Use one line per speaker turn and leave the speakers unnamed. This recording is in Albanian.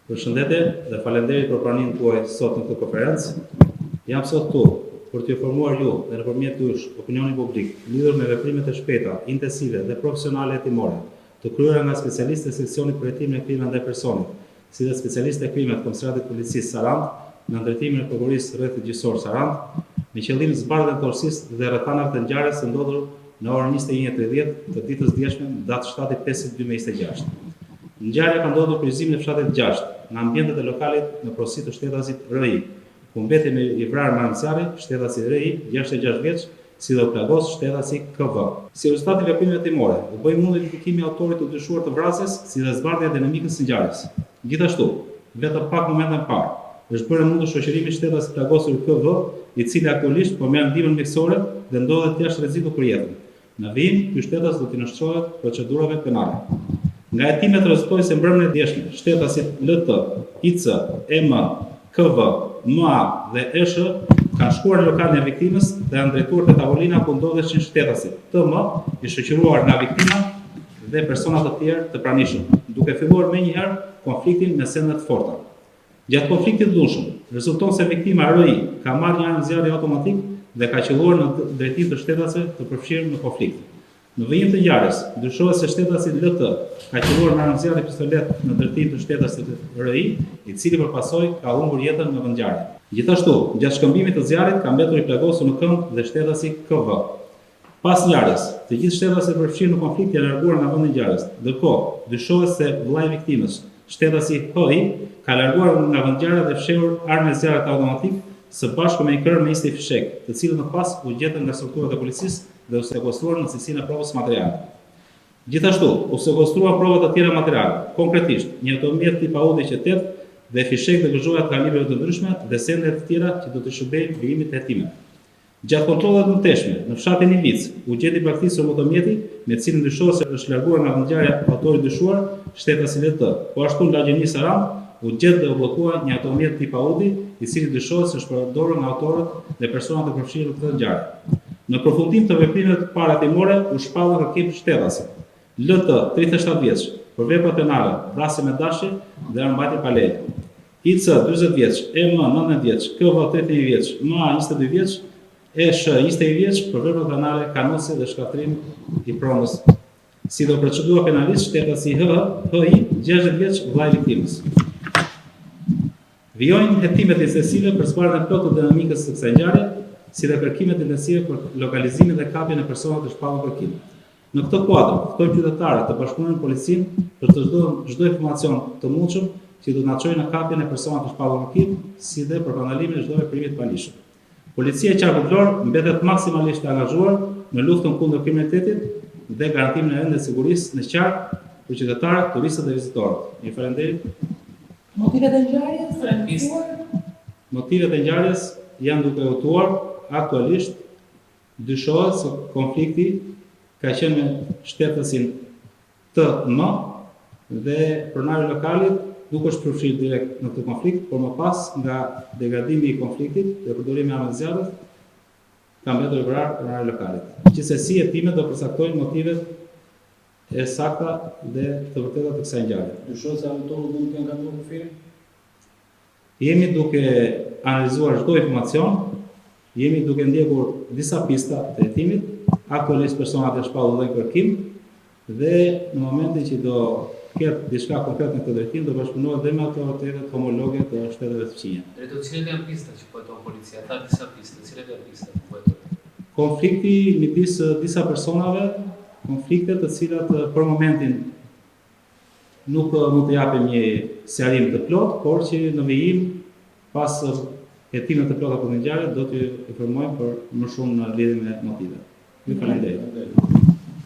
Përshëndetje dhe faleminderit për pranimin tuaj sot në këtë konferencë. Jam sot këtu për t'ju informuar ju dhe nëpërmjet jush opinionin publik lidhur me veprimet e shpejta, intensive dhe profesionale hetimore të kryera nga specialistë e seksionit për hetimin e krimeve ndaj personit, si dhe specialistë e krimeve të Komisariatit të Policisë Sarandë në ndërtimin e prokurorisë rrethit gjyqësor Sarandë, me qëllim zbardhjen e torësisë dhe rrethanave të ngjarjes së ndodhur në orën 21:30 të ditës djeshme, datë 7/5/2026. Ngjarja ka ndodhur në kryqëzimin e fshatit 6, në ambientet e lokalit në porosi të shtetasit RI, ku mbeti me i vrarë Maramciari, shtetasi RI, 66 vjeç, si dhe u plagos shtetasi KV. Si rezultat i veprimeve hetimore, u bë mundur identifikimi i autorit të dyshuar të vrasjes, si dhe zbardhja e dinamikës së ngjarjes. Gjithashtu, vetëm pak momente më parë, është bërë mundur shoqërimi i shtetasit plagosur KV, i cili aktualisht po merr ndihmën mjekësore dhe ndodhet jashtë rreziku për jetën. Në vijim, ky shtetas do t'i nënshtrohet procedurave penale. Nga hetimet rezultoi se mbrëmjen e djeshme, shtetasit LT, IC, EM, KV, MA dhe ESH kanë shkuar në lokalin e viktimës dhe janë drejtuar te tavolina ku ndodheshin shtetasit TM, i shoqëruar nga viktima dhe persona të tjerë të pranishëm, duke filluar menjëherë konfliktin me sende të forta. Gjatë konfliktit të dulshëm, rezulton se viktima RI ka marrë një armë zjarri automatik dhe ka qelluar në drejtim të shtetase të përfshirë në konflikt. Në vijim të ngjarjes, dyshohet se shtetasi LT ka qelluar me armë zjarri pistolet në drejtim të shtetasit RI, i cili përpasoj ka humbur jetën në vendngjarje. Gjithashtu, gjatë shkëmbimit të zjarrit ka mbetur i plagosur në këmbë dhe shtetasi KV. Pas ngjarjes, të gjithë shtetasit përfshirë në konflikt janë larguar nga vendi i ngjarjes. Ndërkohë, dyshohet se vllai i viktimës, shtetasi HI, ka larguar nga vendngjarja dhe fshehur armën e zjarrit automatik së bashku me një kërr me ishte fishek, të cilën më pas u gjetën nga strukturat e policisë dhe u sekuestruar në cilësinë e provës materiale. Gjithashtu, u sekuestruan prova të tjera materiale, konkretisht një automjet tip Audi Q8 dhe fishek dhe gëzhoja të kalibrave të ndryshme dhe sende të tjera që do të shërbejnë krijimit të hetimeve. Gjatë kontrollet të mëtejshme në fshatin Ilic, u gjeti braktisur motomjeti me cilin dyshohet se është larguar nga vendngjarja autori dyshuar, shtetasi LT. Po ashtu në lagjeni Sarandë u gjet dhe u bllokua një automjet tip Audi, i cili dyshohet se është përdorur nga autorët dhe personat e përfshirë në këtë ngjarje. Në përfundim të veprimeve të para hetimore u shpalla kërkim shtetasit. LT, 37 vjeç, për vepra penale, vrasje me dashje dhe armbajtje pa leje. IC, 40 vjeç, EM, 19 vjeç, KV, 31 vjeç, MA, 22 vjeç, ESH, 21 vjeç, për vepra penale, kanosje dhe shkatrim i pronës. Si do procedura penalisht, shtetasi HI, 60 vjeç, vllai i viktimës. Vijojnë hetimet intensive për zbardhjen e plotë të dinamikës së kësaj ngjarje, si dhe kërkimet intensive për lokalizimin dhe kapjen e personave të shpallur kërkim. Në këtë kuadër, ftojmë qytetarët të bashkëpunojnë policinë për të çdo informacion të mundshëm që do të na çojë në kapjen e personave të shpallur kërkim, si dhe për parandalimin e çdo veprimi të panishëm. Policia e qarku Vlorë mbetet maksimalisht e angazhuar në luftën kundër kriminalitetit dhe garantimin e rendit të sigurisë në qark për qytetarët, turistët dhe vizitorët. Ju falenderoj.
Motivet e ngjarjes?
Motivet e ngjarjes janë duke hutuar aktualisht. Dyshohet se konflikti ka qenë me shtetasin TM dhe pronari lokalit nuk është përfshirë direkt në këtë konflikt, por më pas nga degradimi i konfliktit dhe përdorimi i armës zjarrit ka mbetur i vrarë pronari lokalit. Gjithsesi, hetimet do përcaktojnë motivet e sakta dhe të vërteta të kësaj ngjarje.
Dyshohet se autori mund të kenë gatuar kufirin?
Jemi duke analizuar çdo informacion, jemi duke ndjekur disa pista të hetimit, aktualisht personat e shpallur dhe kërkim, dhe në momentin që do ketë diçka konkret në këtë drejtim, do bashkëpunohet dhe me autoritetet homologe të shteteve të fqinja.
Drejtor, cilat janë pistat që po heton policia? Ka disa pista, cilat janë pistat që po heton?
Konflikti midis disa personave, konflikte të cilat për momentin nuk mund të japim një sqarim të plot, por që në vijim pas hetimet të plota për ngjarje do t'ju informojmë për më shumë në lidhje me motivet. Ju falenderoj.